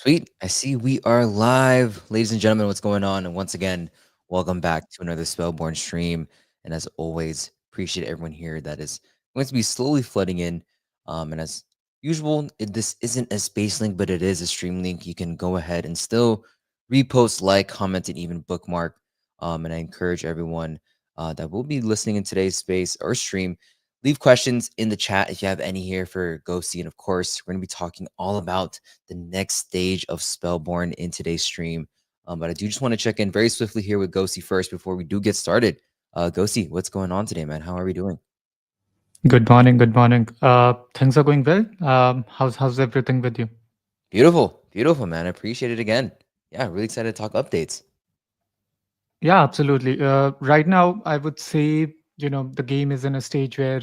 Sweet. I see we are live. Ladies and gentlemen, what's going on? And once again, welcome back to another Spellborne stream. And as always, appreciate everyone here that is going to be slowly flooding in. And as usual, this isn't a space link, but it is a stream link. You can go ahead and still repost, like, comment, and even bookmark. And I encourage everyone that will be listening in today's space or stream. Leave questions in the chat if you have any here for Ghosty. And of course, we're going to be talking all about the next stage of Spellborne in today's stream. But I do just want to check in very swiftly here with Ghosty first before we do get started. Ghosty, what's going on today, man? How are we doing? Good morning. Good morning. Things are going well. How's everything with you? Beautiful, beautiful, man. I appreciate it again. Yeah, really excited to talk updates. Yeah, absolutely. Right now, I would say the game is in a stage where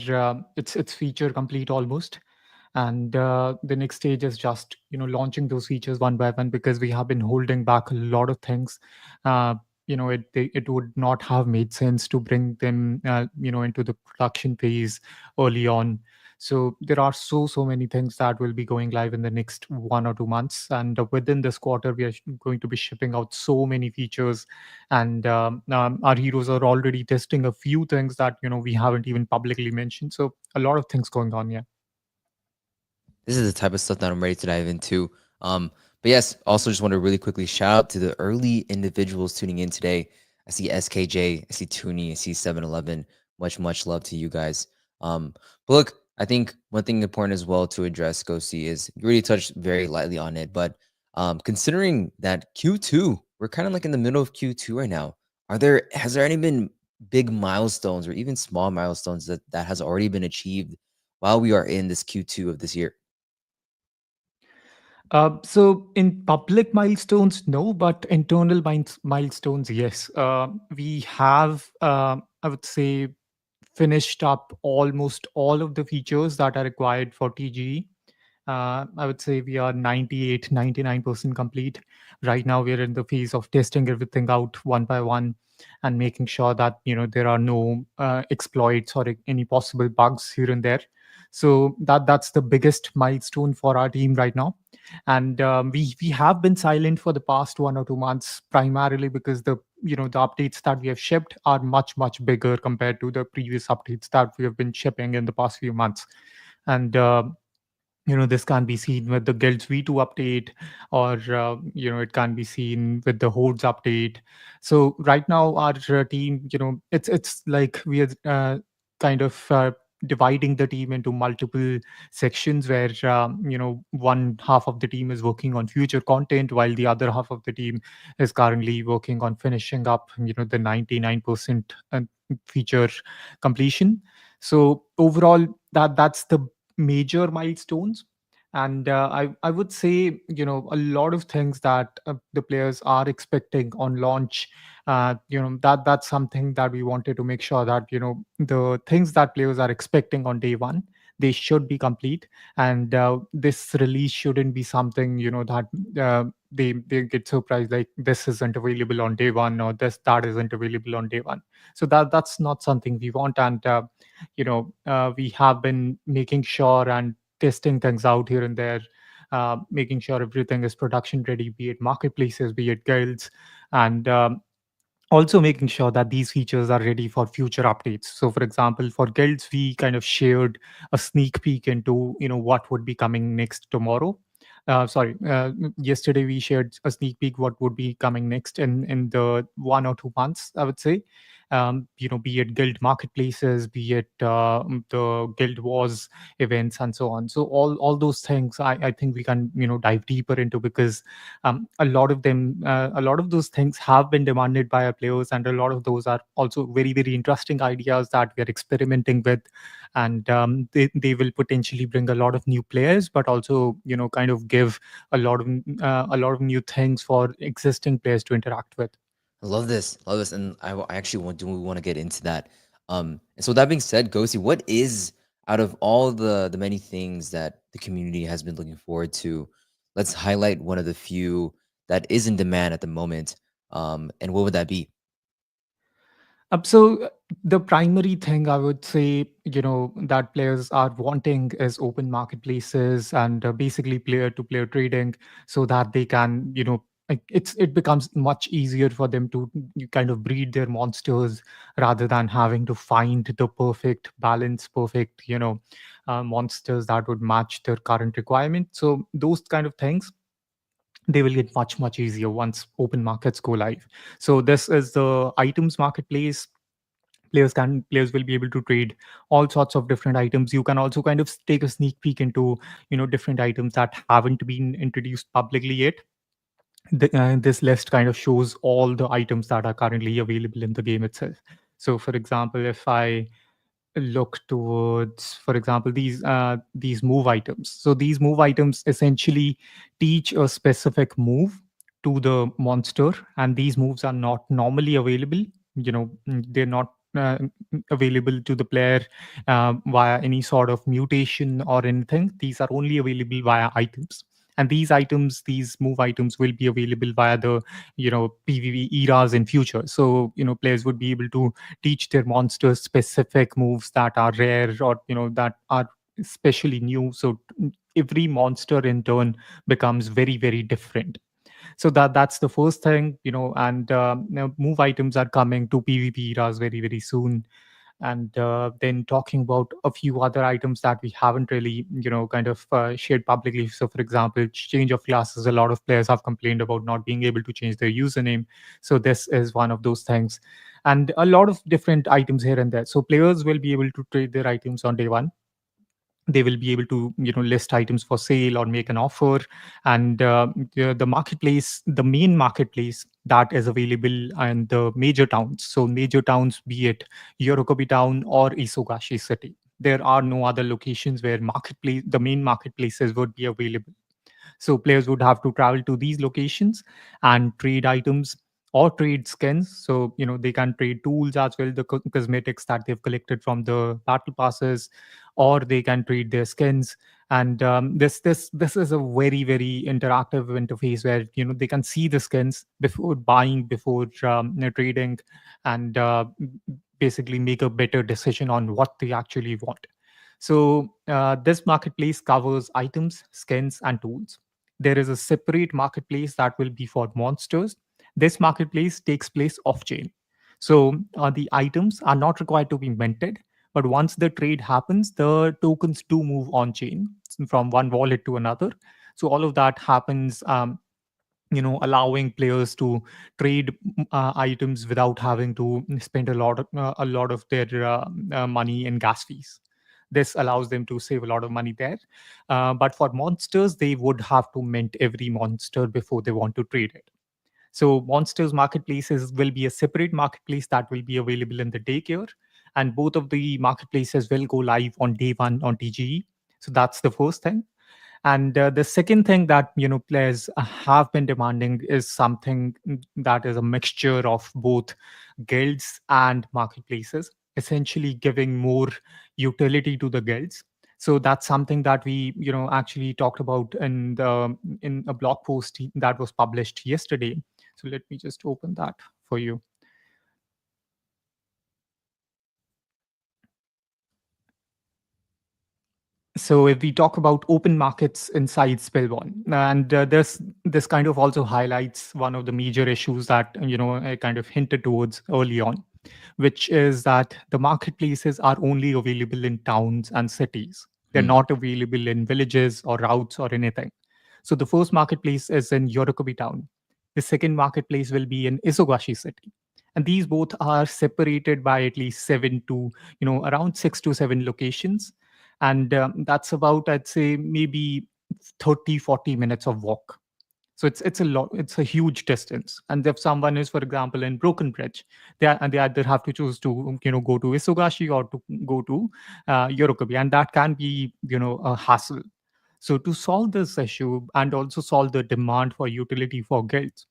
it's feature complete almost, and the next stage is just launching those features one by one because we have been holding back a lot of things. Uh, it would not have made sense to bring them into the production phase early on. So there are so many things that will be going live in the next 1 or 2 months, and within this quarter, we are going to be shipping out so many features, and our heroes are already testing a few things that we haven't even publicly mentioned. So a lot of things going on. Yeah. This is the type of stuff that I'm ready to dive into. But yes, also just want to really quickly shout out to the early individuals tuning in today. I see SKJ, I see Toonie, I see 711. Much love to you guys. But look, I think one thing important as well to address, Ghosty, is you already touched very lightly on it, but considering that Q2, we're kind of like in the middle of Q2 right now. Has there any been big milestones or even small milestones that has already been achieved while we are in this Q2 of this year? So in public milestones, no, but internal milestones, yes. We have, I would say, finished up almost all of the features that are required for TGE. I would say we are 98, 99% complete. Right now, we are in the phase of testing everything out one by one and making sure that there are no exploits or any possible bugs here and there. So that's the biggest milestone for our team right now. And we have been silent for the past 1 or 2 months, primarily because the updates that we have shipped are much bigger compared to the previous updates that we have been shipping in the past few months. And this can be seen with the guilds v2 update, or it can be seen with the hordes update. So right now our team, it's like we are kind of dividing the team into multiple sections where one half of the team is working on future content while the other half of the team is currently working on finishing up the 99% feature completion. So overall, that's the major milestones. And I would say a lot of things that the players are expecting on launch. That's something that we wanted to make sure that the things that players are expecting on day one, they should be complete. And this release shouldn't be something that they get surprised like this isn't available on day one, or that isn't available on day one. So that's not something we want. And we have been making sure and testing things out here and there, making sure everything is production ready, be it marketplaces, be it guilds, and also making sure that these features are ready for future updates. So for example, for guilds, we kind of shared a sneak peek into what would be coming next tomorrow. Yesterday we shared a sneak peek what would be coming next in the 1 or 2 months, I would say. Be it guild marketplaces, be it the guild wars events, and so on. So all those things, I think we can dive deeper into, because a lot of those things have been demanded by our players, and a lot of those are also very interesting ideas that we are experimenting with. And they will potentially bring a lot of new players, but also kind of give a lot of new things for existing players to interact with. I love this, and I actually want to get into that. And so that being said, Ghosty, what is out of all the many things that the community has been looking forward to? Let's highlight one of the few that is in demand at the moment. And what would that be? The primary thing I would say, that players are wanting is open marketplaces and basically player to player trading, so that they can, it becomes much easier for them to kind of breed their monsters rather than having to find the perfect balance, perfect, monsters that would match their current requirement. So those kind of things, they will get much easier once open markets go live. So this is the items marketplace. Players will be able to trade all sorts of different items. You can also kind of take a sneak peek into different items that haven't been introduced publicly yet. This list kind of shows all the items that are currently available in the game itself. So for example, if I look towards, for example, these move items. So these move items essentially teach a specific move to the monster, and these moves are not normally available. They're not available to the player via any sort of mutation or anything. These are only available via items. And these move items will be available via the PvP eras in future. So players would be able to teach their monsters specific moves that are rare, or that are especially new. So every monster in turn becomes very different. So that's the first thing. And move items are coming to PvP eras very soon. And then talking about a few other items that we haven't really kind of shared publicly. So for example, change of classes, a lot of players have complained about not being able to change their username. So this is one of those things, and a lot of different items here and there. So players will be able to trade their items on day one. They will be able to list items for sale or make an offer. And the marketplace, the main marketplace that is available in the major towns, so major towns, be it Yorokobi town or Isogashi city, there are no other locations where marketplace the main marketplaces would be available. So players would have to travel to these locations and trade items or trade skins. So they can trade tools as well, the cosmetics that they've collected from the battle passes, or they can trade their skins. And this is a very interactive interface where they can see the skins before buying, before trading, and basically make a better decision on what they actually want. So this marketplace covers items, skins, and tools. There is a separate marketplace that will be for monsters. This marketplace takes place off chain. So the items are not required to be minted, but once the trade happens, the tokens do move on chain from one wallet to another. So all of that happens, allowing players to trade items without having to spend a lot of their money in gas fees. This allows them to save a lot of money there. But for monsters, they would have to mint every monster before they want to trade it. So monsters marketplaces will be a separate marketplace that will be available in the daycare, and both of the marketplaces will go live on day one on TGE. So that's the first thing. And the second thing that players have been demanding is something that is a mixture of both guilds and marketplaces, essentially giving more utility to the guilds. So that's something that we actually talked about in a blog post that was published yesterday. So let me just open that for you. So if we talk about open markets inside Spellborne, and this kind of also highlights one of the major issues that I kind of hinted towards early on, which is that the marketplaces are only available in towns and cities. They're Hmm. not available in villages or routes or anything. So the first marketplace is in Yorokobi town. The second marketplace will be in Isogashi city. And these both are separated by at least seven to, around 6 to 7 locations. And that's about, I'd say, maybe 30-40 minutes of walk. So it's a lot, it's a huge distance. And if someone is, for example, in Broken Bridge, they either have to choose to go to Isogashi or to go to Yorokobi, and that can be a hassle. So to solve this issue and also solve the demand for utility for guilds,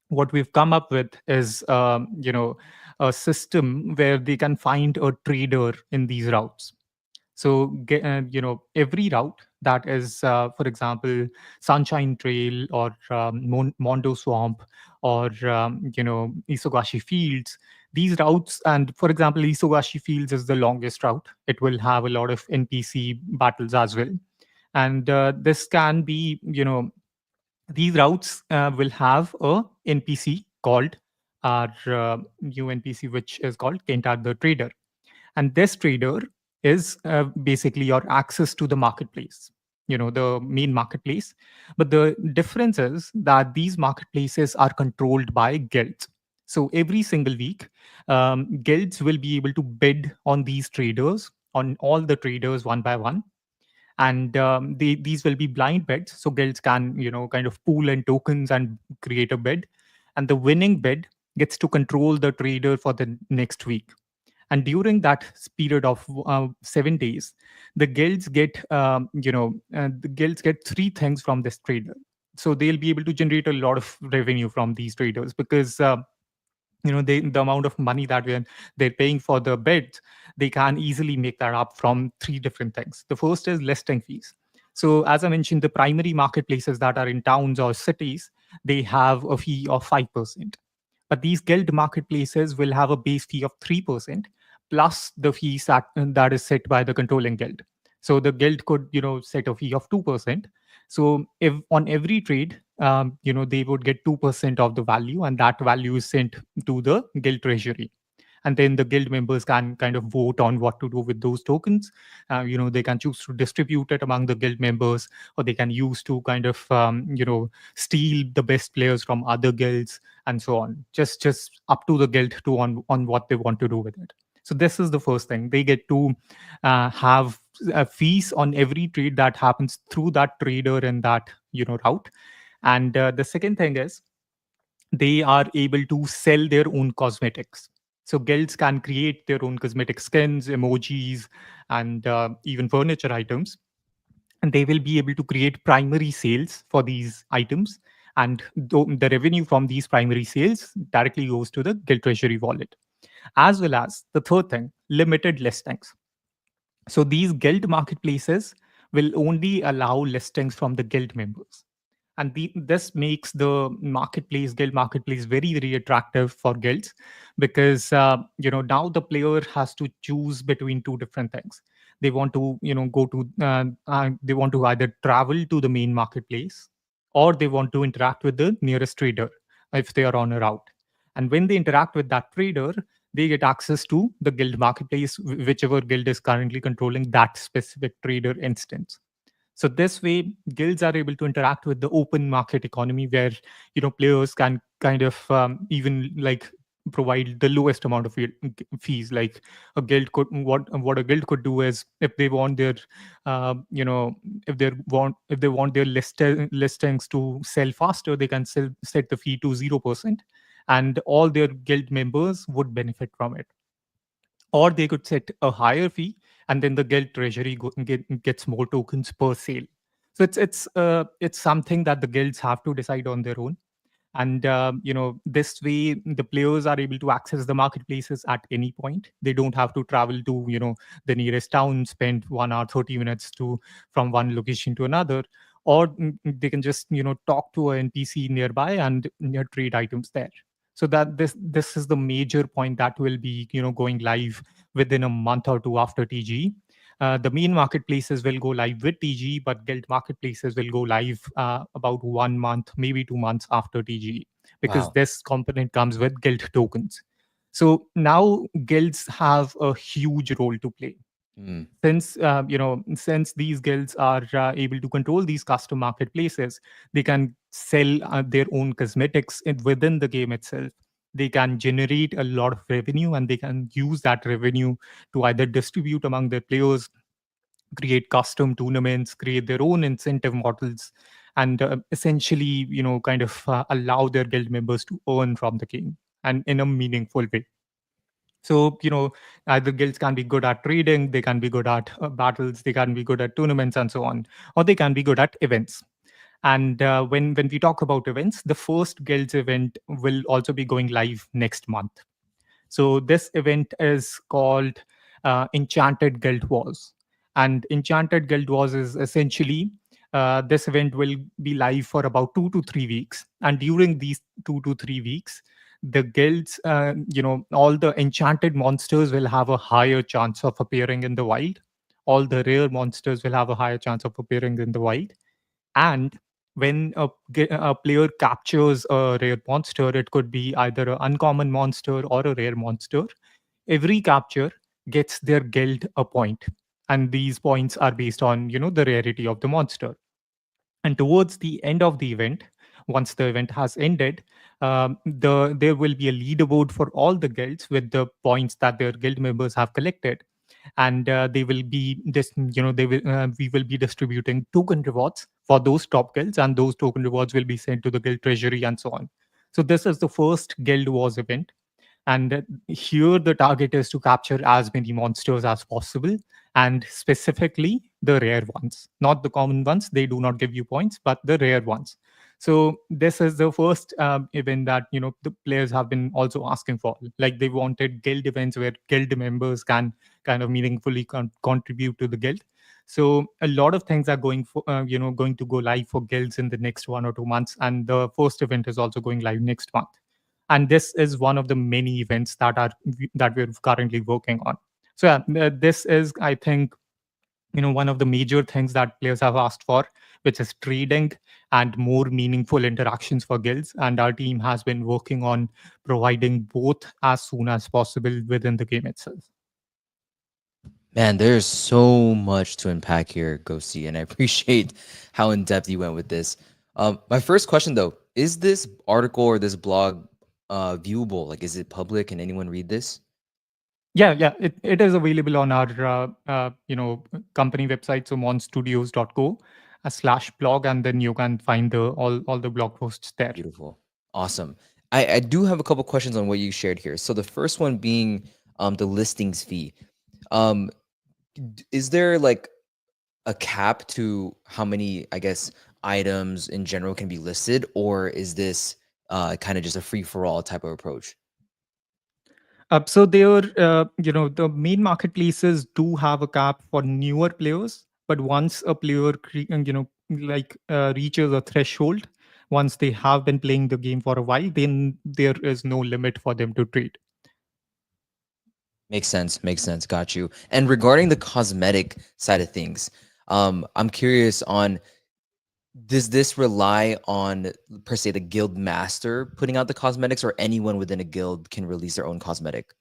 what we've come up with is a system where they can find a trader in these routes. So every route that is, for example, Sunshine Trail or Mondo Swamp or Isogashi Fields, These routes, and for example, Isogashi Fields is the longest route. It will have a lot of NPC battles as well. And this can be, these routes will have a NPC called our new NPC, which is called Kentar the Trader. And this trader is basically your access to the marketplace, the main marketplace. But the difference is that these marketplaces are controlled by guilds. So every single week, guilds will be able to bid on these traders, on all the traders one by one. And these will be blind bids, so guilds can kind of pool in tokens and create a bid, and the winning bid gets to control the trader for the next week. And during that period of 7 days, the guilds get the guilds get three things from this trader. So they'll be able to generate a lot of revenue from these traders, because the amount of money that they're paying for the bids, they can easily make that up from three different things. The first is listing fees. So as I mentioned, the primary marketplaces that are in towns or cities, they have a fee of 5%. But these guild marketplaces will have a base fee of 3% plus the fees that is set by the controlling guild. So the guild could set a fee of 2%. So if on every trade, they would get 2% of the value, and that value is sent to the guild treasury. And then the guild members can kind of vote on what to do with those tokens. They can choose to distribute it among the guild members, or they can use to kind of steal the best players from other guilds, and so on. Just up to the guild to on what they want to do with it. So this is the first thing. They get to have fees on every trade that happens through that trader and that route. And the second thing is, they are able to sell their own cosmetics. So guilds can create their own cosmetic skins, emojis, and even furniture items. And they will be able to create primary sales for these items. And the revenue from these primary sales directly goes to the guild treasury wallet. As well as the third thing, limited listings. So these guild marketplaces will only allow listings from the guild members. And this makes the guild marketplace, very, very attractive for guilds, because now the player has to choose between two different things. They want to go to they want to either travel to the main marketplace, or they want to interact with the nearest trader if they are on a route. And when they interact with that trader, they get access to the guild marketplace, whichever guild is currently controlling that specific trader instance. So this way, guilds are able to interact with the open market economy, where players can kind of even like provide the lowest amount of fees. Like a guild could what a guild could do is, if they want their if they want their listings to sell faster, they can set the fee to 0%, and all their guild members would benefit from it. Or they could set a higher fee, and then the guild treasury gets more tokens per sale. So it's something that the guilds have to decide on their own. And this way the players are able to access the marketplaces at any point. They don't have to travel to the nearest town, spend 1 hour 30 minutes to from one location to another. Or they can just talk to an NPC nearby and trade items there. So that this is the major point that will be going live within a month or two after TG. The main marketplaces will go live with TG, but guild marketplaces will go live about 1 month, maybe 2 months after TG, because Wow. this component comes with guild tokens. So now guilds have a huge role to play, Mm. since these guilds are able to control these custom marketplaces. They can sell their own cosmetics within the game itself. They can generate a lot of revenue, and they can use that revenue to either distribute among their players, create custom tournaments, create their own incentive models, and essentially kind of allow their guild members to earn from the game, and in a meaningful way. So, either guilds can be good at trading, they can be good at battles, they can be good at tournaments, and so on, or they can be good at events. And when we talk about events, the first guilds event will also be going live next month. So this event is called Enchanted Guild Wars. And Enchanted Guild Wars is essentially, this event will be live for about 2 to 3 weeks. And during these 2 to 3 weeks, the guilds, all the enchanted monsters will have a higher chance of appearing in the wild. All the rare monsters will have a higher chance of appearing in the wild. And when a player captures a rare monster, it could be either an uncommon monster or a rare monster. Every capture gets their guild a point, and these points are based on the rarity of the monster. And towards the end of the event, once the event has ended, there will be a leaderboard for all the guilds with the points that their guild members have collected. And they will be this they will we will be distributing token rewards for those top guilds, and those token rewards will be sent to the guild treasury and so on. So this is the first guild wars event. And here the target is to capture as many monsters as possible, and specifically the rare ones, not the common ones. They do not give you points, but the rare ones. So this is the first event that the players have been also asking for. Like, they wanted guild events where guild members can kind of meaningfully contribute to the guild. So a lot of things are going to go live for guilds in the next 1 or 2 months, and the first event is also going live next month. And this is one of the many events that we're currently working on. So yeah, this is, I think, one of the major things that players have asked for, which is trading and more meaningful interactions for guilds. And our team has been working on providing both as soon as possible within the game itself. Man, there's so much to unpack here, Ghosty, and I appreciate how in depth you went with this. My first question though, is this article or this blog viewable? Like, is it public? Can anyone read this? Yeah, it is available on our company website, so monstudios.co/blog, and then you can find all the blog posts there. Beautiful. Awesome. I do have a couple questions on what you shared here. So the first one being the listings fee. Um, is there like a cap to how many, I guess, items in general can be listed, or is this kind of just a free for all type of approach? So the main marketplaces do have a cap for newer players, but once a player, reaches a threshold, once they have been playing the game for a while, then there is no limit for them to trade. Makes sense. Makes sense. Got you. And regarding the cosmetic side of things, I'm curious on, does this rely on per se the guild master putting out the cosmetics, or anyone within a guild can release their own cosmetic?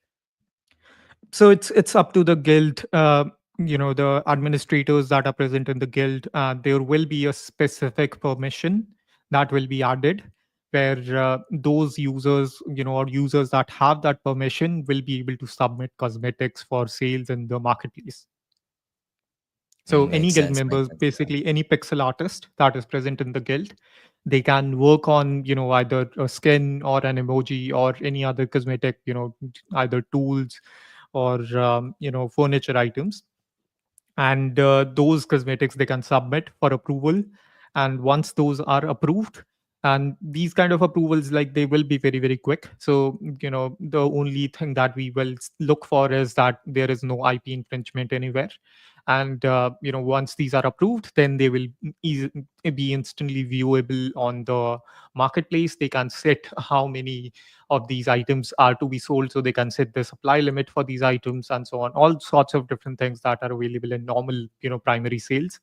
So it's up to the guild, the administrators that are present in the guild. There will be a specific permission that will be added, where those users, or users that have that permission, will be able to submit cosmetics for sales in the marketplace. So any Makes guild sense. Makes member, sense. basically any pixel artist that is present in the guild, they can work on either a skin or an emoji or any other cosmetic, either tools or furniture items. And those cosmetics they can submit for approval. And once those are approved, and these kind of approvals, like, they will be very very quick. So the only thing that we will look for is that there is no IP infringement anywhere. And once these are approved, then they will be instantly viewable on the marketplace. They can set how many of these items are to be sold, so they can set the supply limit for these items and so on. All sorts of different things that are available in normal primary sales.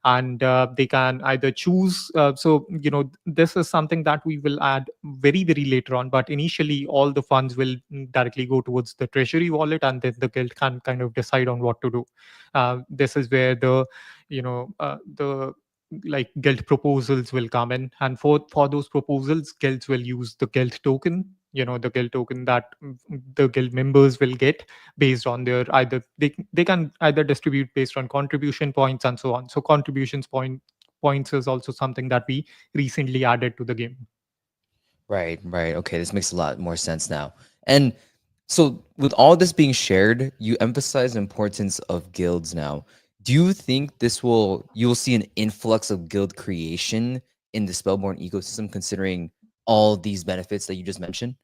And they can either choose, this is something that we will add very very later on, but initially all the funds will directly go towards the treasury wallet, and then the guild can kind of decide on what to do. This is where the like guild proposals will come in, and for those proposals, guilds will use the guild token, the guild token that the guild members will get based on their, either they can either distribute based on contribution points and so on. So points is also something that we recently added to the game. Right, right. Okay, this makes a lot more sense now. And so, with all this being shared, you emphasize the importance of guilds now. Do you think you'll see an influx of guild creation in the Spellborne ecosystem, considering all these benefits that you just mentioned?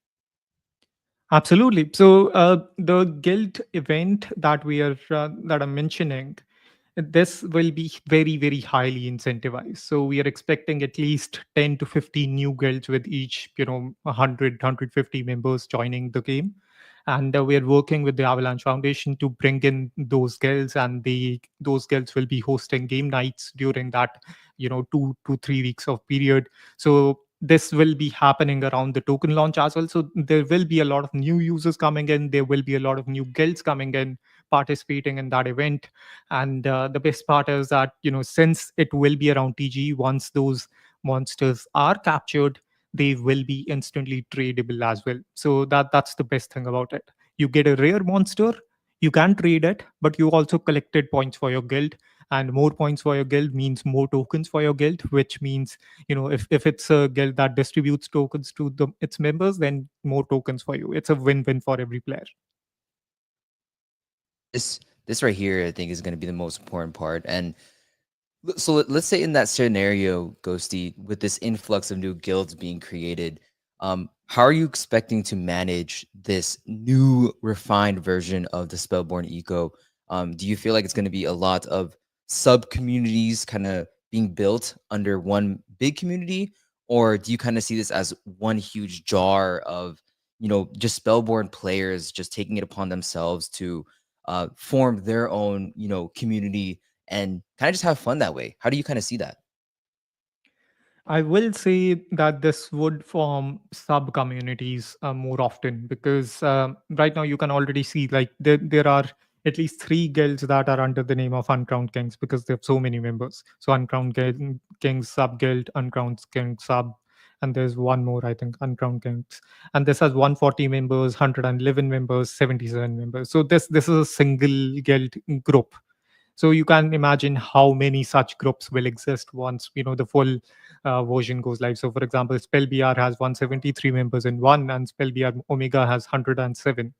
Absolutely. So the guild event that I'm mentioning, this will be very, very highly incentivized. So we are expecting at least 10 to 15 new guilds with each, 100 members joining the game. And we are working with the Avalanche Foundation to bring in those guilds, and those guilds will be hosting game nights during that 2 to 3 weeks of period. So this will be happening around the token launch as well. So there will be a lot of new users coming in, there will be a lot of new guilds coming in, participating in that event. And the best part is that, since it will be around TG, once those monsters are captured, they will be instantly tradable as well. So that's the best thing about it. You get a rare monster, you can trade it, but you also collected points for your guild. And more points for your guild means more tokens for your guild, which means, if it's a guild that distributes tokens to its members, then more tokens for you. It's a win-win for every player. This right here, I think, is going to be the most important part. And so let's say in that scenario, Ghosty, with this influx of new guilds being created, how are you expecting to manage this new refined version of the Spellborne eco? Do you feel like it's going to be a lot of sub communities kind of being built under one big community, or do you kind of see this as one huge jar of, just Spellborne players just taking it upon themselves to form their own, community and kind of just have fun that way? How do you kind of see that? I will say that this would form sub communities more often, because right now you can already see, like, there are at least three guilds that are under the name of Uncrowned Kings because they have so many members. So Kings sub guild, Uncrowned King sub, and there's one more, I think, Uncrowned Kings, and this has 140 members, 111 members, 77 members. So this is a single guild group. So you can imagine how many such groups will exist once the full version goes live. So for example, SpellBR has 173 members in one, and SpellBR Omega has 107.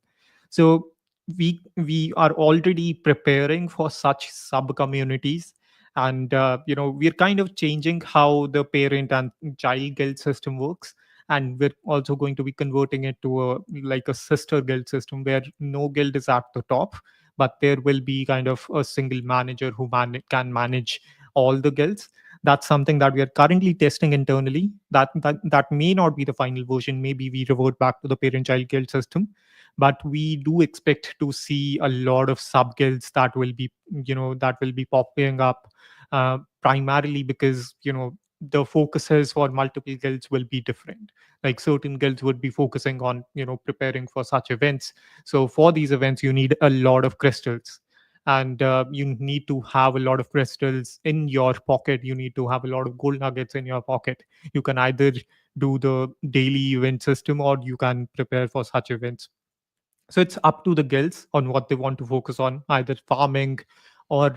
So we are already preparing for such sub communities. And we're kind of changing how the parent and child guild system works. And we're also going to be converting it to a sister guild system, where no guild is at the top, but there will be kind of a single manager who can manage all the guilds. That's something that we are currently testing internally. That may not be the final version. Maybe we revert back to the parent child guild system, but we do expect to see a lot of sub guilds that will be popping up, primarily because the focuses for multiple guilds will be different. Like, certain guilds would be focusing on preparing for such events. So for these events, you need a lot of crystals, and you need to have a lot of crystals in your pocket. You need to have a lot of gold nuggets in your pocket. You can either do the daily event system, or you can prepare for such events. So it's up to the guilds on what they want to focus on, either farming, or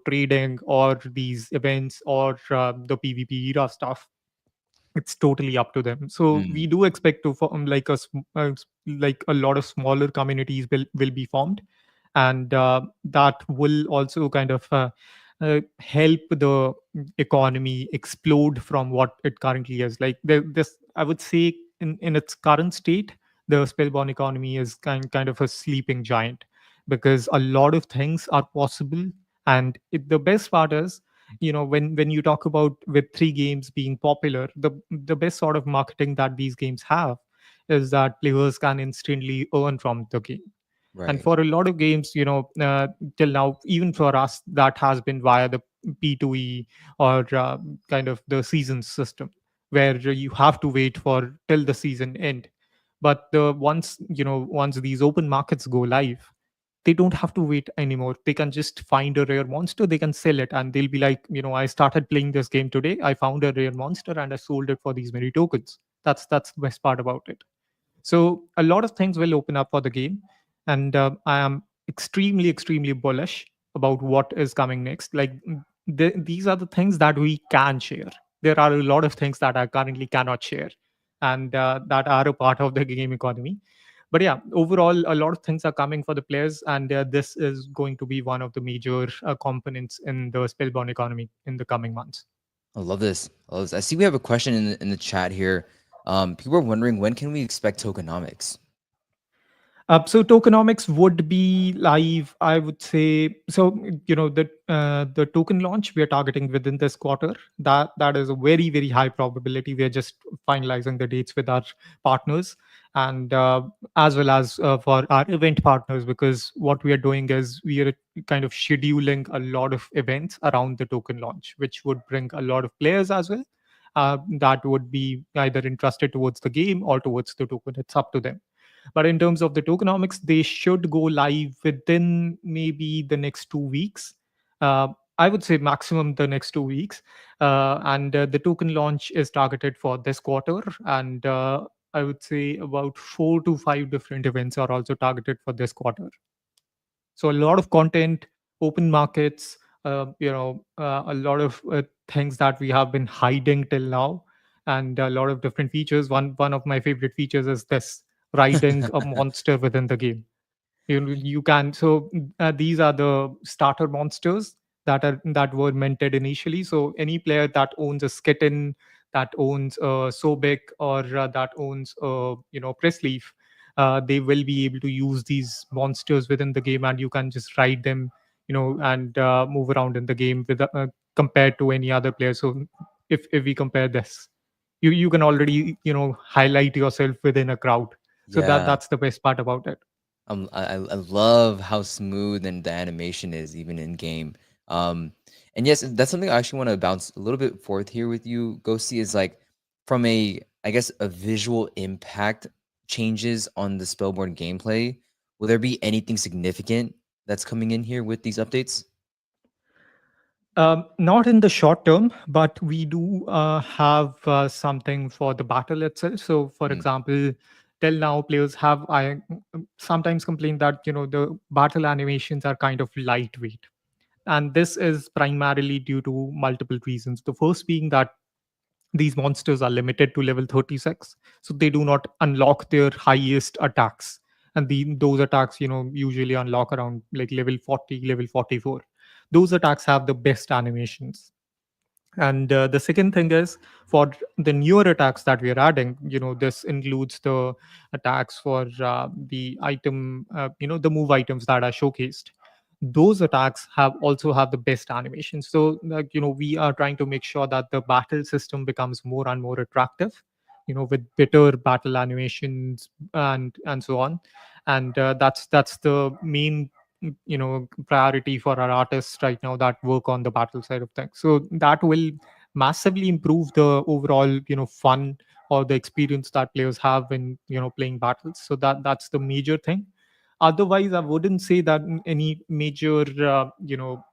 trading, or these events, or the PvP era stuff. It's totally up to them. So we Mm. do expect to form like a lot of smaller communities will be formed. And that will also kind of help the economy explode from what it currently is. Like, this, I would say, in its current state, the Spellborn economy is kind of a sleeping giant, because a lot of things are possible. And the best part is, when you talk about Web3 games being popular, the best sort of marketing that these games have is that players can instantly earn from the game. And Right. for a lot of games, till now, even for us, that has been via the P2E, or kind of the season system, where you have to wait for till the season end. But once these open markets go live, they don't have to wait anymore. They can just find a rare monster, they can sell it, and they'll be like, I started playing this game today, I found a rare monster, and I sold it for these many tokens. That's the best part about it. So a lot of things will open up for the game, and I am extremely, extremely bullish about what is coming next. Like, these are the things that we can share. There are a lot of things that I currently cannot share, and that are a part of the game economy. But yeah, overall, a lot of things are coming for the players, and this is going to be one of the major components in the Spellbound economy in the coming months. I love this. I love this. I see we have a question in the chat here. People are wondering, when can we expect tokenomics? So tokenomics would be live, I would say. So the token launch we are targeting within this quarter. That is a very very high probability. We are just finalizing the dates with our partners, and as well as for our event partners, because what we are doing is we are kind of scheduling a lot of events around the token launch, which would bring a lot of players as well. That would be either interested towards the game or towards the token. It's up to them. But in terms of the tokenomics, they should go live within maybe the next 2 weeks. Uh, I would say maximum the next 2 weeks. And the token launch is targeted for this quarter. And I would say about 4 to 5 different events are also targeted for this quarter. So a lot of content, open markets, a lot of things that we have been hiding till now, and a lot of different features. One of my favorite features is this, riding a monster within the game. You can, so these are the starter monsters that were minted initially. So any player that owns a skitten, that owns a Sobek, or that owns a press leaf, they will be able to use these monsters within the game, and you can just ride them, and move around in the game with compared to any other player. So if we compare this, you can already highlight yourself within a crowd. So Yeah. that's the best part about it. I love how smooth and the animation is even in game. Um, and yes, that's something I actually want to bounce a little bit forth here with you. Go see is like from a I guess a visual impact changes on the Spellborn gameplay. Will there be anything significant that's coming in here with these updates? Not in the short term, but we do have something for the battle itself. So, for Mm, example, till now, players have I sometimes complained that the battle animations are kind of lightweight, and this is primarily due to multiple reasons. The first being that these monsters are limited to level 36, so they do not unlock their highest attacks, and those attacks usually unlock around like level 40, level 44. Those attacks have the best animations. And the second thing is, for the newer attacks that we are adding, this includes the attacks for the item, the move items that are showcased. Those attacks have the best animations. So like, we are trying to make sure that the battle system becomes more and more attractive, with better battle animations and so on. And that's the main priority for our artists right now that work on the battle side of things. So that will massively improve the overall fun or the experience that players have in playing battles. So that's the major thing. Otherwise, I wouldn't say that any major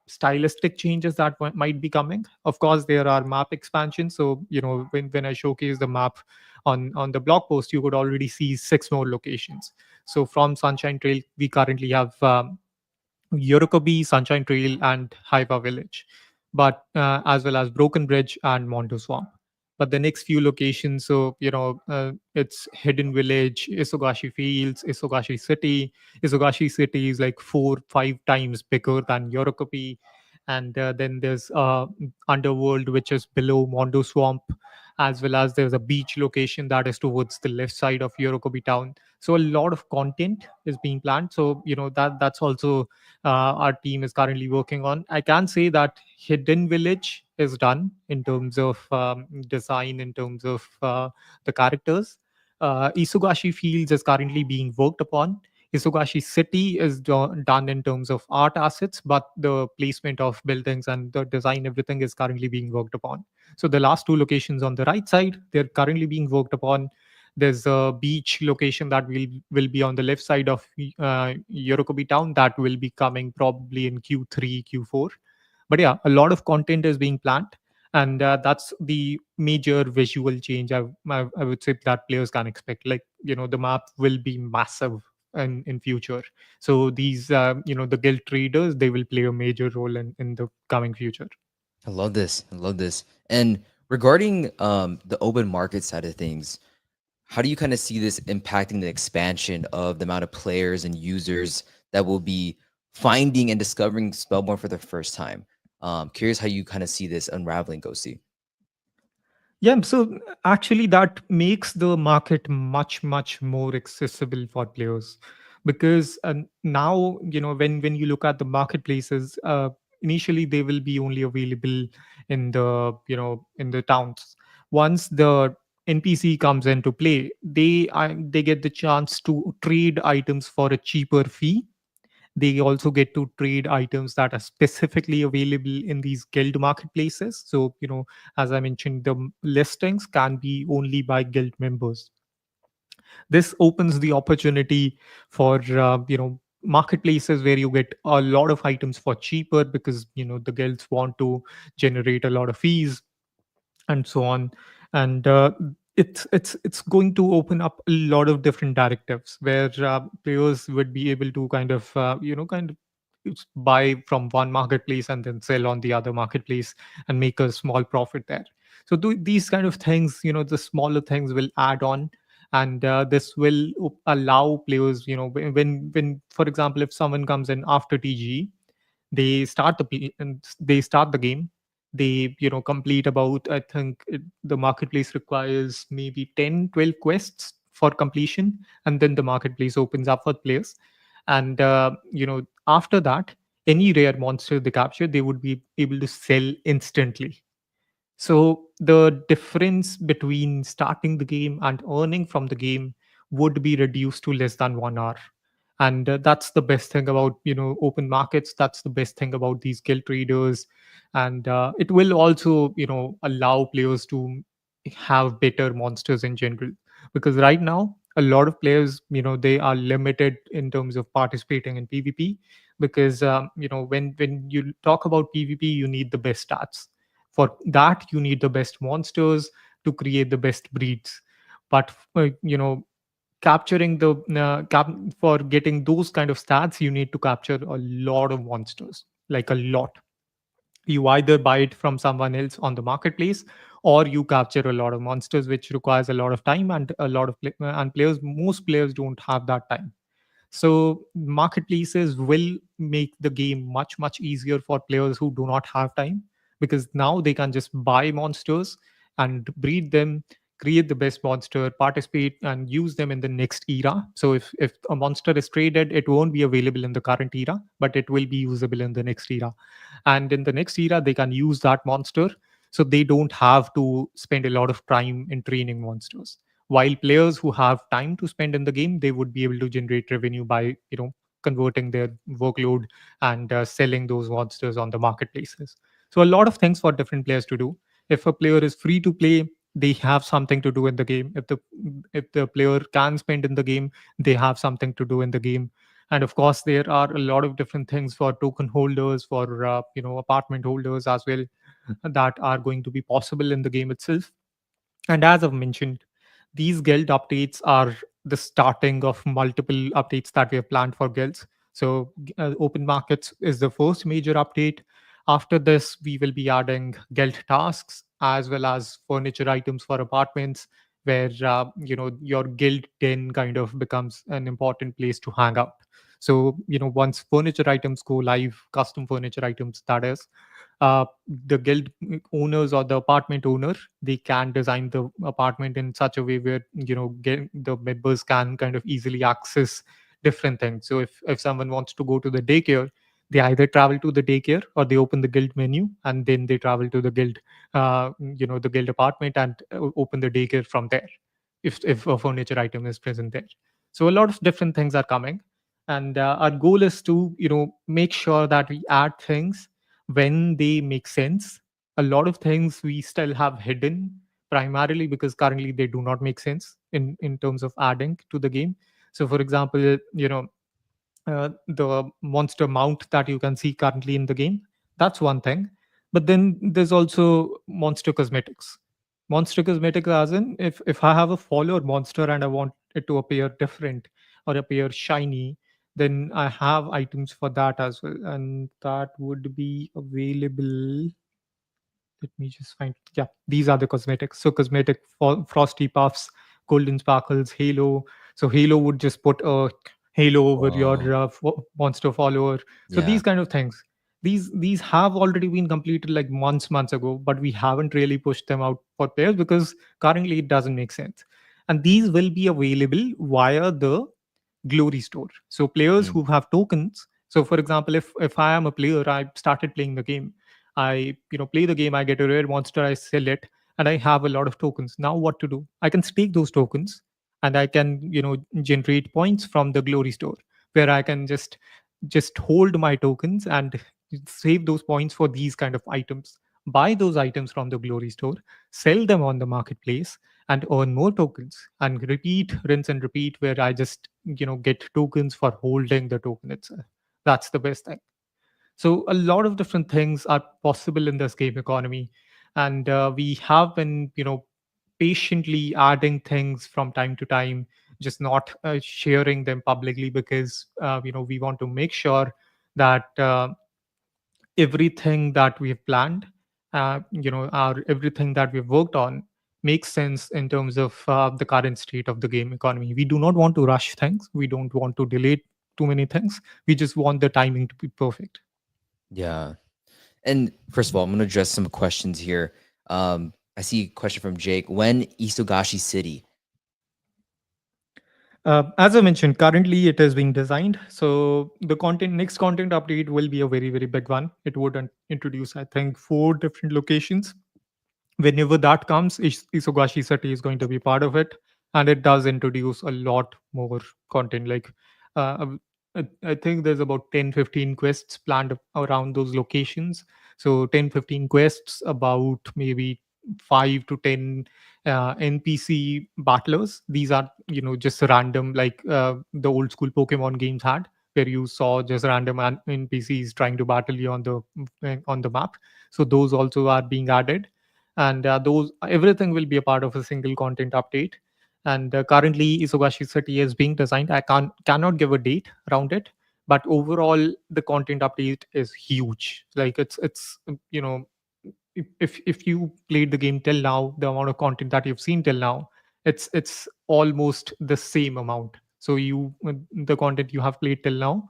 stylistic changes that might be coming. Of course, there are map expansions. So when I showcase the map on the blog post, you could already see 6 more locations. So from Sunshine Trail, we currently have Yorokobi, Sunshine Trail, and Haiba Village, but as well as Broken Bridge and Mondo Swamp. But the next few locations, so it's Hidden Village, Isogashi Fields, Isogashi City. Isogashi City is like 4, 5 times bigger than Yorokobi, and then there's Underworld, which is below Mondo Swamp, as well as there's a beach location that is towards the left side of Yorokobi town. So a lot of content is being planned. So that's also our team is currently working on. I can say that Hidden Village is done in terms of design, in terms of the characters. Isugashi Fields is currently being worked upon. Isugashi City is done in terms of art assets, but the placement of buildings and the design, everything is currently being worked upon. So the last two locations on the right side, they're currently being worked upon. There's a beach location that will be on the left side of Yorokobi town that will be coming probably in Q3, Q4. But yeah, a lot of content is being planned, and that's the major visual change I would say that players can expect. Like the map will be massive in future. So these the guild traders, they will play a major role in the coming future. I love this. I love this. And regarding the open market side of things, how do you kind of see this impacting the expansion of the amount of players and users that will be finding and discovering Spellborn for the first time? Curious how you kind of see this unraveling, Ghosty. Yeah, so actually that makes the market much more accessible for players, because now, when you look at the marketplaces, initially they will be only available in the towns. Once the NPC comes into play, they get the chance to trade items for a cheaper fee. They also get to trade items that are specifically available in these guild marketplaces. So, as I mentioned, the listings can be only by guild members. This opens the opportunity for marketplaces where you get a lot of items for cheaper, because the guilds want to generate a lot of fees and so on. And it's going to open up a lot of different directives where players would be able to kind of buy from one marketplace and then sell on the other marketplace and make a small profit there. So these kind of things, the smaller things will add on. And this will allow players, when for example, if someone comes in after TG, they start the game. They complete about, I think the marketplace requires maybe 10-12 quests for completion, and then the marketplace opens up for players. And after that, any rare monster they capture, they would be able to sell instantly. So the difference between starting the game and earning from the game would be reduced to less than 1 hour. And that's the best thing about open markets. That's the best thing about these guild traders. And it will also allow players to have better monsters in general, because right now a lot of players, they are limited in terms of participating in PvP, because when you talk about PvP, you need the best stats. For that, you need the best monsters to create the best breeds. But capturing the for getting those kind of stats, you need to capture a lot of monsters, like a lot. You either buy it from someone else on the marketplace, or you capture a lot of monsters, which requires a lot of time and a lot of and players, most players don't have that time. So marketplaces will make the game much much easier for players who do not have time, because now they can just buy monsters and breed them, create the best monster, participate and use them in the next era. So if a monster is traded, it won't be available in the current era, but it will be usable in the next era. And in the next era, they can use that monster, so they don't have to spend a lot of time in training monsters. While players who have time to spend in the game, they would be able to generate revenue by converting their workload and selling those monsters on the marketplaces. So a lot of things for different players to do. If a player is free to play, they have something to do in the game. If the player can spend in the game, they have something to do in the game. And of course, there are a lot of different things for token holders, for apartment holders as well, that are going to be possible in the game itself. And as I've mentioned, these guild updates are the starting of multiple updates that we have planned for guilds. So, open markets is the first major update. After this, we will be adding guild tasks as well as furniture items for apartments, where your guild den kind of becomes an important place to hang out. So, once furniture items go live, custom furniture items, that is, the guild owners or the apartment owner, they can design the apartment in such a way where the members can kind of easily access different things. So if someone wants to go to the daycare, they either travel to the daycare or they open the guild menu and then they travel to the guild the guild apartment and open the daycare from there, if a furniture item is present there. So a lot of different things are coming. And our goal is to make sure that we add things when they make sense. A lot of things we still have hidden, primarily because currently they do not make sense in terms of adding to the game. So for example, the monster mount that you can see currently in the game, that's one thing. But then there's also monster cosmetics. Monster cosmetics, as in, if I have a follower monster and I want it to appear different or appear shiny, then I have items for that as well, and that would be available. Let me just find. Yeah, these are the cosmetics. So cosmetic frosty puffs, golden sparkles, halo. So halo would just put a halo over your Whoa. monster follower. So these Yeah. kind of things. These have already been completed like months ago, but we haven't really pushed them out for players because currently it doesn't make sense. And these will be available via the glory store. So players Mm, who have tokens. So for example, if I am a player, I started playing the game. I play the game. I get a rare monster. I sell it, and I have a lot of tokens. Now what to do? I can stake those tokens, and I can generate points from the glory store, where I can just hold my tokens and save those points for these kind of items. Buy those items from the glory store, sell them on the marketplace, and earn more tokens, and repeat, rinse and repeat, where I just get tokens for holding the token itself. That's the best thing. So a lot of different things are possible in this game economy, and we have been patiently adding things from time to time, just not sharing them publicly, because we want to make sure that everything that we've planned, our everything that we've worked on makes sense in terms of the current state of the game economy. We do not want to rush things. We don't want to delay too many things. We just want the timing to be perfect. yeah. And first of all, I'm gonna address some questions here. I see a question from Jake. When Isogashi City? As I mentioned, currently it is being designed. So the next content update will be a very, very big one. It would introduce, I think, 4 different locations. Whenever that comes, Isogashi City is going to be part of it, and it does introduce a lot more content. Like, uh, I think there's about 10-15 quests planned around those locations. So 10-15 quests about maybe 5 to 10 NPC battlers. These are just random, like the old school Pokemon games had, where you saw just random NPCs trying to battle you on the map. So those also are being added, and those everything will be a part of a single content update. And currently Isogashi City is being designed. I cannot give a date around it, but overall the content update is huge. Like it's if you played the game till now, the amount of content that you've seen till now, it's almost the same amount. So the content you have played till now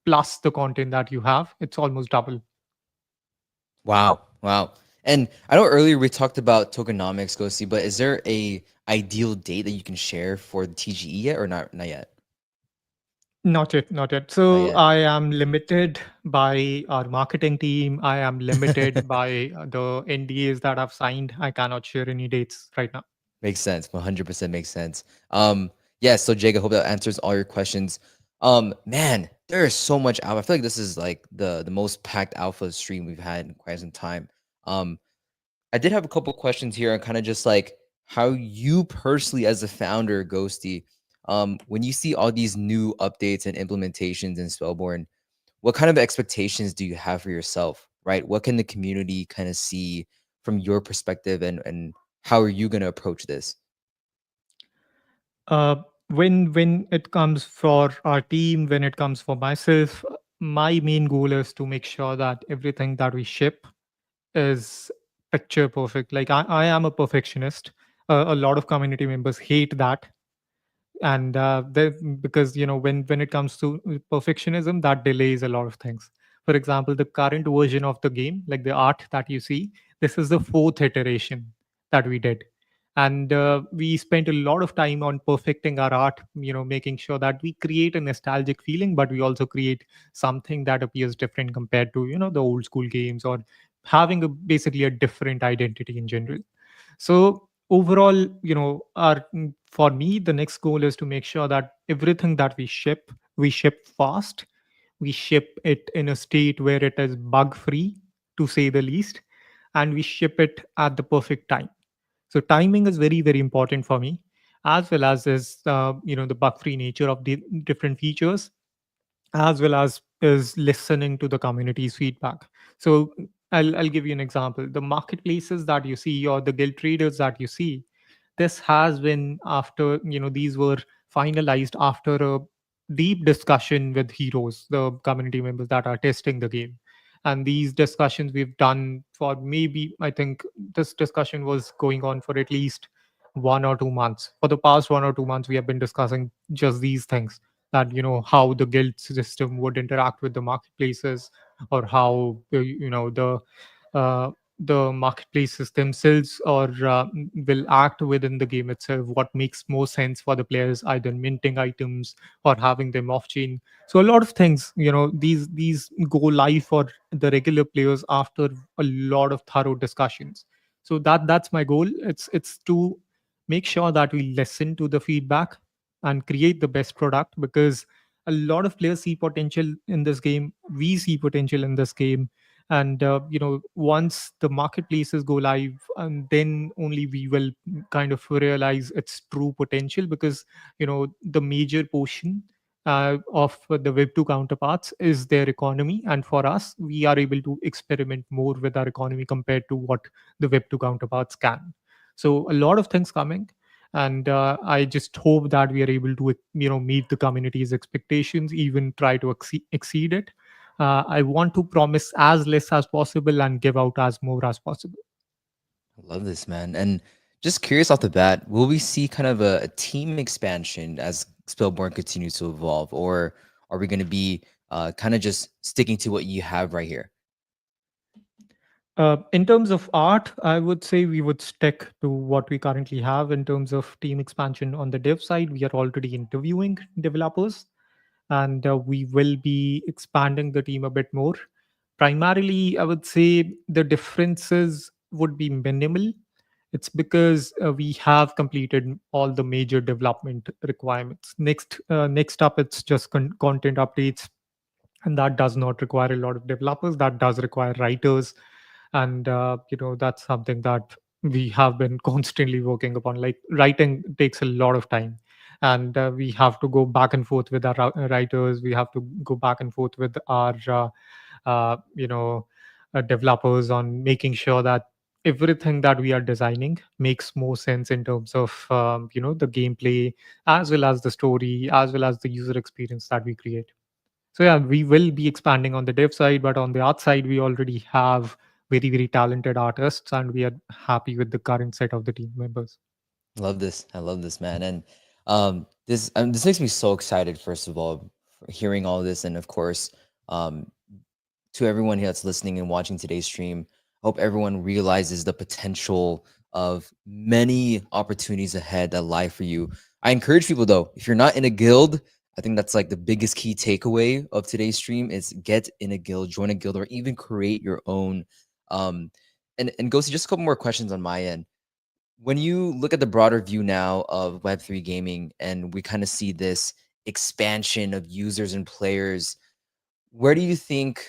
plus the content that you have, it's almost double. Wow, wow. And I know earlier we talked about tokenomics, Ghosty, but is there a ideal date that you can share for the TGE yet, or not? Not yet. Not yet, not yet. Not So yet. I am limited by our marketing team. I am limited by the NDAs that I've signed. I cannot share any dates right now. Makes sense. 100% makes sense. Yeah, so Jake, I hope that answers all your questions. Man, there is so much alpha. I feel like this is like the most packed alpha stream we've had in quite some time. Um, I did have a couple questions here on kind of just like how you personally, as a founder, Ghosty, when you see all these new updates and implementations in Spellborne, what kind of expectations do you have for yourself, right? What can the community kind of see from your perspective, and how are you going to approach this? Uh, when it comes for our team, when it comes for myself, my main goal is to make sure that everything that we ship is picture perfect. Like I am a perfectionist. A lot of community members hate that, and because when it comes to perfectionism, that delays a lot of things. For example, the current version of the game, like the art that you see, this is the fourth iteration that we did, and we spent a lot of time on perfecting our art, making sure that we create a nostalgic feeling, but we also create something that appears different compared to the old school games, or having basically a different identity in general. So overall, for me, the next goal is to make sure that everything that we ship fast, we ship it in a state where it is bug free, to say the least, and we ship it at the perfect time. So timing is very, very important for me, as well as is the bug free nature of the different features, as well as is listening to the community's feedback. So I'll give you an example. The marketplaces that you see, or the guild traders that you see, this has been after, these were finalized after a deep discussion with heroes, the community members that are testing the game. And these discussions we've done for, maybe, I think this discussion was going on for at least 1 or 2 months. For the past 1 or 2 months, we have been discussing just these things, that how the guild system would interact with the marketplaces, or how the the marketplaces themselves, or will act within the game itself, what makes more sense for the players, either minting items or having them off chain. So a lot of things, these go live for the regular players after a lot of thorough discussions. So that's my goal. It's to make sure that we listen to the feedback and create the best product, because a lot of players see potential in this game, we see potential in this game. And once the marketplaces go live, and then only we will kind of realize its true potential, because the major portion of the web 2 counterparts is their economy, and for us, we are able to experiment more with our economy compared to what the web 2 counterparts can. So a lot of things coming, and I just hope that we are able to meet the community's expectations, even try to exceed it. I want to promise as less as possible and give out as more as possible. I love this, man. And just curious off the bat, will we see kind of a team expansion as Spellborn continues to evolve, or are we going to be kind of just sticking to what you have right here? In terms of art, I would say we would stick to what we currently have. In terms of team expansion on the dev side, we are already interviewing developers, and we will be expanding the team a bit more. Primarily, I would say the differences would be minimal. It's because we have completed all the major development requirements. Next up, it's just content updates, and that does not require a lot of developers. That does require writers, and that's something that we have been constantly working upon. Like, writing takes a lot of time, and we have to go back and forth with our writers. We have to go back and forth with our uh, you know developers, on making sure that everything that we are designing makes more sense in terms of the gameplay, as well as the story, as well as the user experience that we create. So yeah, we will be expanding on the dev side, but on the art side, we already have very, very talented artists, and we are happy with the current set of the team members. Love this. I love this, man. And this makes me so excited. First of all, for hearing all this, and of course, um, to everyone here that's listening and watching today's stream, I hope everyone realizes the potential of many opportunities ahead that lie for you. I encourage people though, if you're not in a guild, I think that's like the biggest key takeaway of today's stream is get in a guild, join a guild, or even create your own. Um, and Ghosty, just a couple more questions on my end. When you look at the broader view now of Web3 gaming, and we kind of see this expansion of users and players, where do you think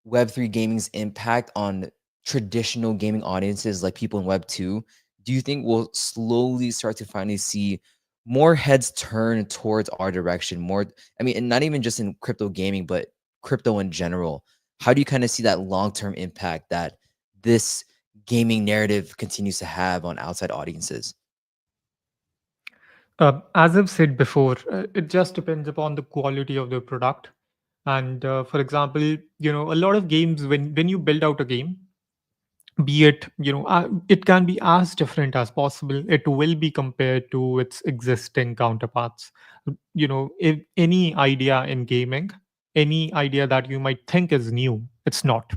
Web3 gaming's impact on traditional gaming audiences, like people in Web2, do you think we'll slowly start to finally see more heads turn towards our direction? More, I mean, and not even just in crypto gaming, but crypto in general. How do you kind of see that long-term impact that this gaming narrative continues to have on outside audiences? As I've said before, it just depends upon the quality of the product. And for example, a lot of games, when you build out a game, be it it can be as different as possible. It will be compared to its existing counterparts. If any idea in gaming, any idea that you might think is new, it's not.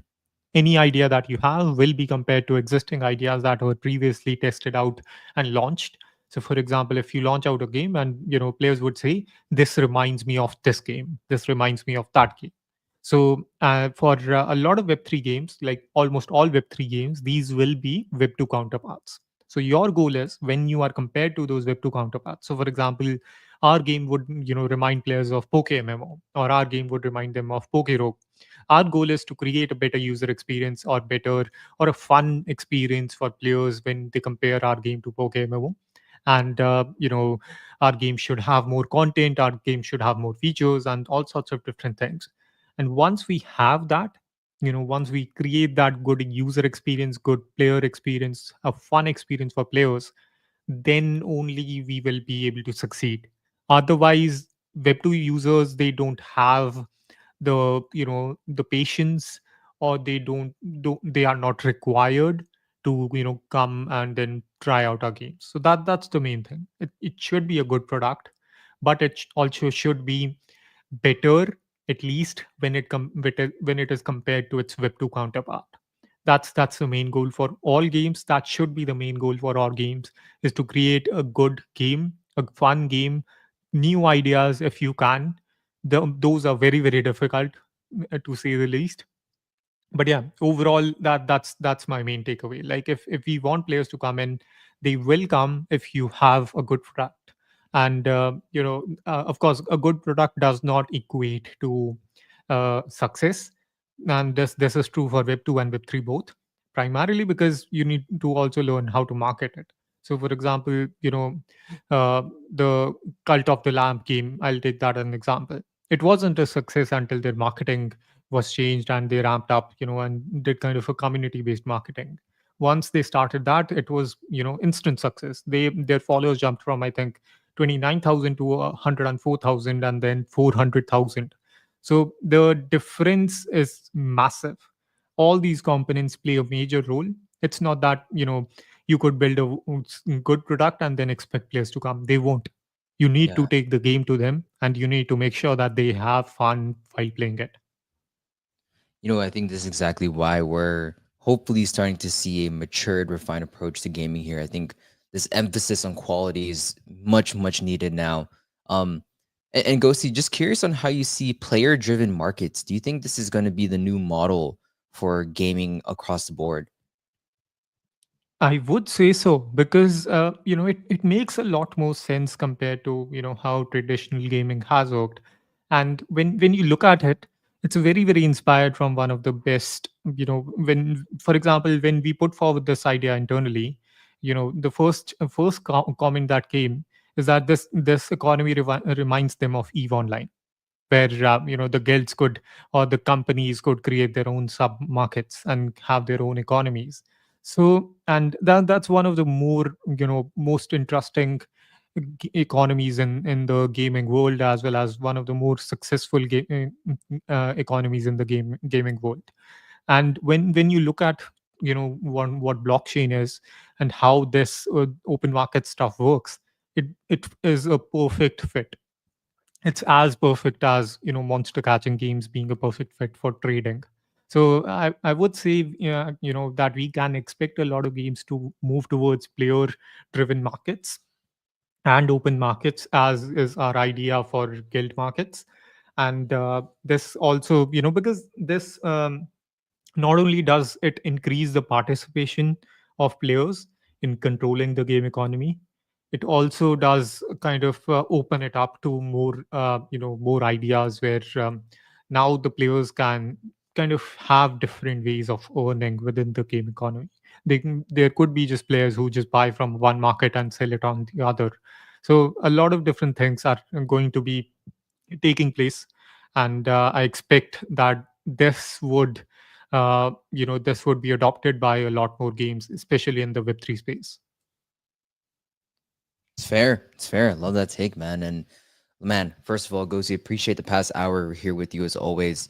Any idea that you have will be compared to existing ideas that were previously tested out and launched. So for example, if you launch out a game, and players would say, this reminds me of this game, this reminds me of that game. So for a lot of web3 games, like almost all web3 games, these will be web2 counterparts. So your goal is, when you are compared to those web2 counterparts, so for example, our game would remind players of PokeMMO, or our game would remind them of PokeRogue. Our goal is to create a better user experience, or better, or a fun experience for players when they compare our game to PokeMMO. And our game should have more content, our game should have more features, and all sorts of different things. And once we have that, once we create that good user experience, good player experience, a fun experience for players, then only we will be able to succeed. Otherwise, web2 users, they don't have the patience, or they are not required to come and then try out our games. So that's the main thing. It should be a good product, but it also should be better, at least when it is compared to its web2 counterpart. That's the main goal for all games. That should be the main goal for all games, is to create a good game, a fun game, new ideas if you can. Those are very, very difficult, to say the least. But yeah, overall, that's my main takeaway. Like, if we want players to come in, they will come if you have a good product. And of course, a good product does not equate to success. And this is true for web 2 and web 3 both, primarily because you need to also learn how to market it. So for example, the Cult of the Lamp game, I'll take that as an example. It wasn't a success until their marketing was changed and they ramped up, and did kind of a community based marketing. Once they started that, it was, instant success. Their followers jumped from, I think, 29,000 to 104,000, and then 400,000. So the difference is massive. All these components play a major role. It's not that, you could build a good product and then expect players to come. They won't. You need Yeah. to take the game to them, and you need to make sure that they have fun while playing it. I think this is exactly why we're hopefully starting to see a matured, refined approach to gaming here. I think this emphasis on quality is much, much needed now. And Ghosty, just curious on how you see player-driven markets. Do you think this is going to be the new model for gaming across the board? I would say so, because it makes a lot more sense compared to how traditional gaming has worked. And when you look at it, it's very, very inspired from one of the best. When, for example, when we put forward this idea internally, the first comment that came is that this economy reminds them of Eve Online, where the guilds could, or the companies could, create their own sub markets and have their own economies. So, and that's one of the more, most interesting economies in the gaming world, as well as one of the more successful economies in the gaming world. And when you look at what blockchain is and how this open market stuff works, it is a perfect fit. It's as perfect as monster catching games being a perfect fit for trading. So I would say, that we can expect a lot of games to move towards player driven markets and open markets, as is our idea for guild markets. And this also, because this not only does it increase the participation of players in controlling the game economy, it also does kind of open it up to more, more ideas, where now the players can kind of have different ways of earning within the game economy. There could be just players who just buy from one market and sell it on the other. So a lot of different things are going to be taking place. And I expect that this would be adopted by a lot more games, especially in the web3 space. It's fair. It's fair. I love that take, man. And man, first of all, Gozi, appreciate the past hour here with you as always.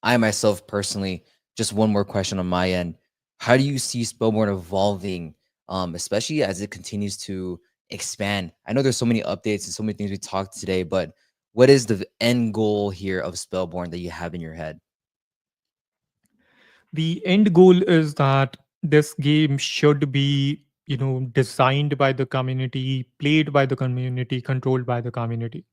I myself personally, just one more question on my end. How do you see Spellborne evolving, especially as it continues to expand? I know there's so many updates and so many things we talked today, but what is the end goal here of Spellborne that you have in your head? The end goal is that this game should be, designed by the community, played by the community, controlled by the community.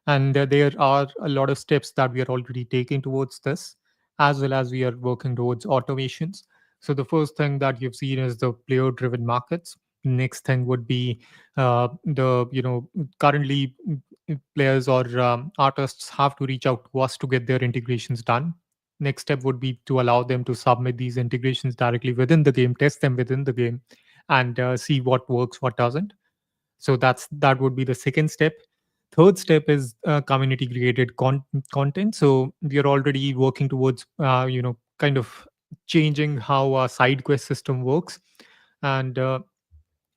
And there are a lot of steps that we are already taking towards this, as well as we are working towards automations. So the first thing that you've seen is the player driven markets. Next thing would be the currently players or artists have to reach out to us to get their integrations done. Next step would be to allow them to submit these integrations directly within the game, test them within the game, and see what works, what doesn't. So that would be the second step. Third step is community created content. So we are already working towards kind of changing how our side quest system works. And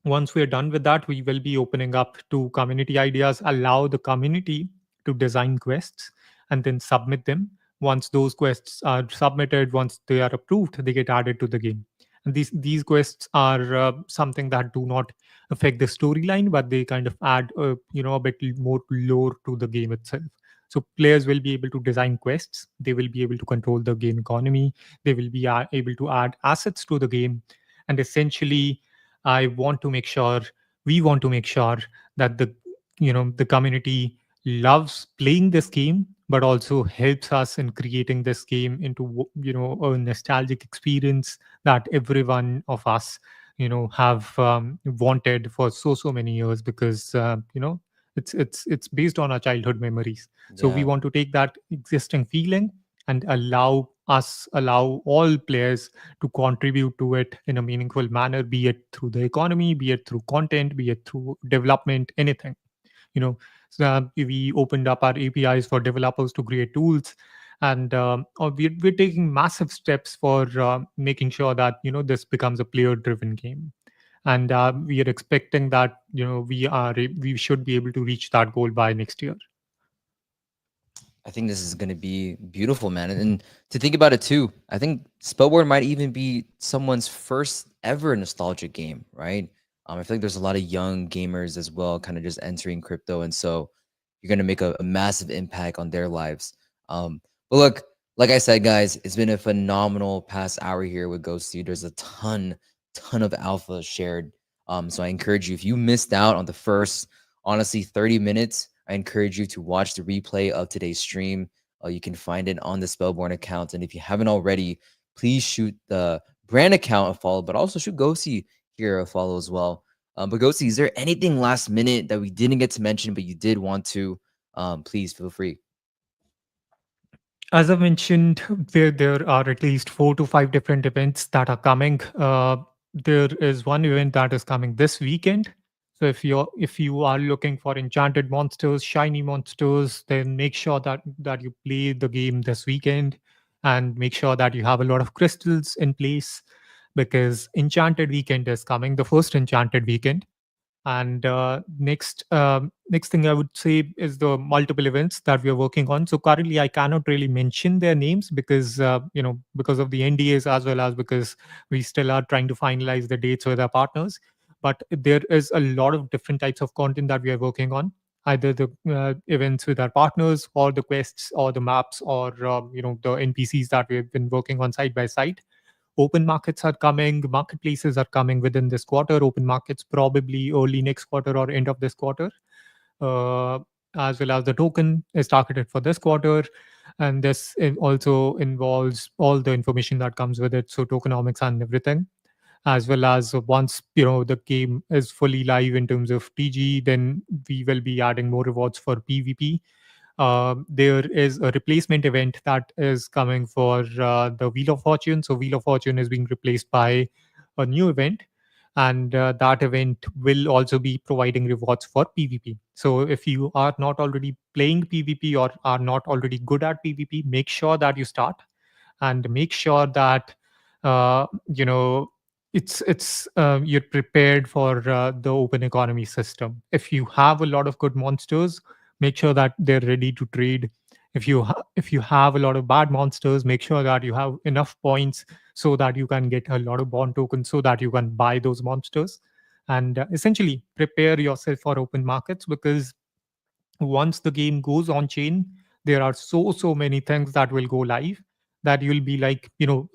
once we are done with that, we will be opening up to community ideas, allow the community to design quests and then submit them. Once those quests are submitted, once they are approved, they get added to the game. And these quests are something that do not affect the storyline, but they kind of add a bit more lore to the game itself. So players will be able to design quests, they will be able to control the game economy, they will be able to add assets to the game. And essentially, I want to make sure, we want to make sure that the community loves playing this game, but also helps us in creating this game into a nostalgic experience that everyone of us have wanted for so many years, because it's based on our childhood memories. So we Yeah. want to take that existing feeling and allow all players to contribute to it in a meaningful manner, be it through the economy, be it through content, be it through development, anything. you know we opened up our APIs for developers to create tools, and we're taking massive steps for making sure that this becomes a player driven game. And we are expecting that we should be able to reach that goal by next year. I think this is gonna be beautiful, man. And to think about it too, I think Spellborne might even be someone's first ever nostalgic game, right? I feel like there's a lot of young gamers as well, kind of just entering crypto, and so you're gonna make a massive impact on their lives. But look, like I said, guys, it's been a phenomenal past hour here with Ghosty. There's a ton of alpha shared. So I encourage you, if you missed out on the first, honestly, 30 minutes, I encourage you to watch the replay of today's stream. You can find it on the Spellborne account. And if you haven't already, please shoot the brand account a follow, but also shoot Ghosty here a follow as well. But Ghosty, is there anything last minute that we didn't get to mention, but you did want to? Please feel free. As I mentioned, there are at least 4 to 5 different events that are coming. There is one event that is coming this weekend. So if you are looking for enchanted monsters, shiny monsters, then make sure that you play the game this weekend, and make sure that you have a lot of crystals in place, because enchanted weekend is coming, the first enchanted weekend. And next thing I would say is the multiple events that we are working on. So currently, I cannot really mention their names, because because of the NDAs, as well as because we still are trying to finalize the dates with our partners. But there is a lot of different types of content that we are working on, either the events with our partners, or the quests, or the maps, or the NPCs that we have been working on side by side. Open markets are coming, marketplaces are coming within this quarter, open markets probably early next quarter or end of this quarter. uh, as well as the token is targeted for this quarter. And this also involves all the information that comes with it, so tokenomics and everything. As well as once the game is fully live in terms of TG, then we will be adding more rewards for PvP. There is a replacement event that is coming for the Wheel of Fortune. So Wheel of Fortune is being replaced by a new event, and that event will also be providing rewards for PvP. So if you are not already playing PvP or are not already good at PvP, make sure that you start, and make sure that you know it's you're prepared for the open economy system. If you have a lot of good monsters, make sure that they're ready to trade. If you have a lot of bad monsters, make sure that you have enough points so that you can get a lot of bond tokens so that you can buy those monsters. And essentially prepare yourself for open markets, because once the game goes on chain, there are so many things that will go live, that you'll be like,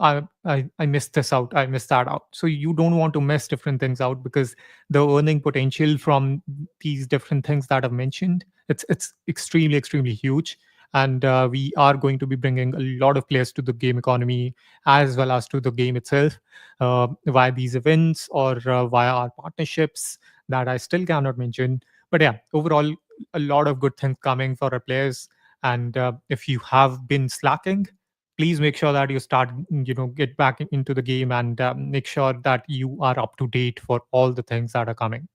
I missed this out, I missed that out. So you don't want to miss different things out, because the earning potential from these different things that I've mentioned, it's extremely huge. And we are going to be bringing a lot of players to the game economy, as well as to the game itself, via these events, or via our partnerships that I still cannot mention. But yeah, overall, a lot of good things coming for our players. And if you have been slacking, please make sure that you start, get back into the game, and make sure that you are up to date for all the things that are coming.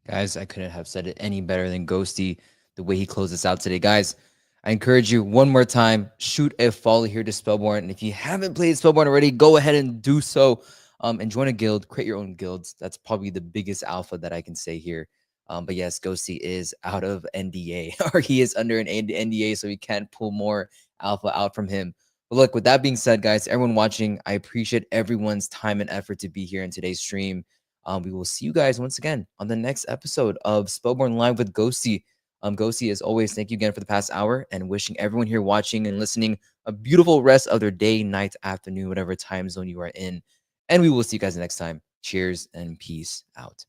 Guys, I couldn't have said it any better than Ghosty, the way he closed us out today. Guys, I encourage you one more time, shoot a follow here to Spellborne. And if you haven't played Spellborne already, go ahead and do so. And join a guild, create your own guilds. That's probably the biggest alpha that I can say here. But yes, Ghosty is out of NDA, or he is under an NDA, so we can't pull more alpha out from him. But look, with that being said, guys, everyone watching, I appreciate everyone's time and effort to be here in today's stream. We will see you guys once again on the next episode of Spellborn Live with Ghosty. Ghosty, as always, thank you again for the past hour and wishing everyone here watching and listening a beautiful rest of their day, night, afternoon, whatever time zone you are in. And we will see you guys next time. Cheers and peace out.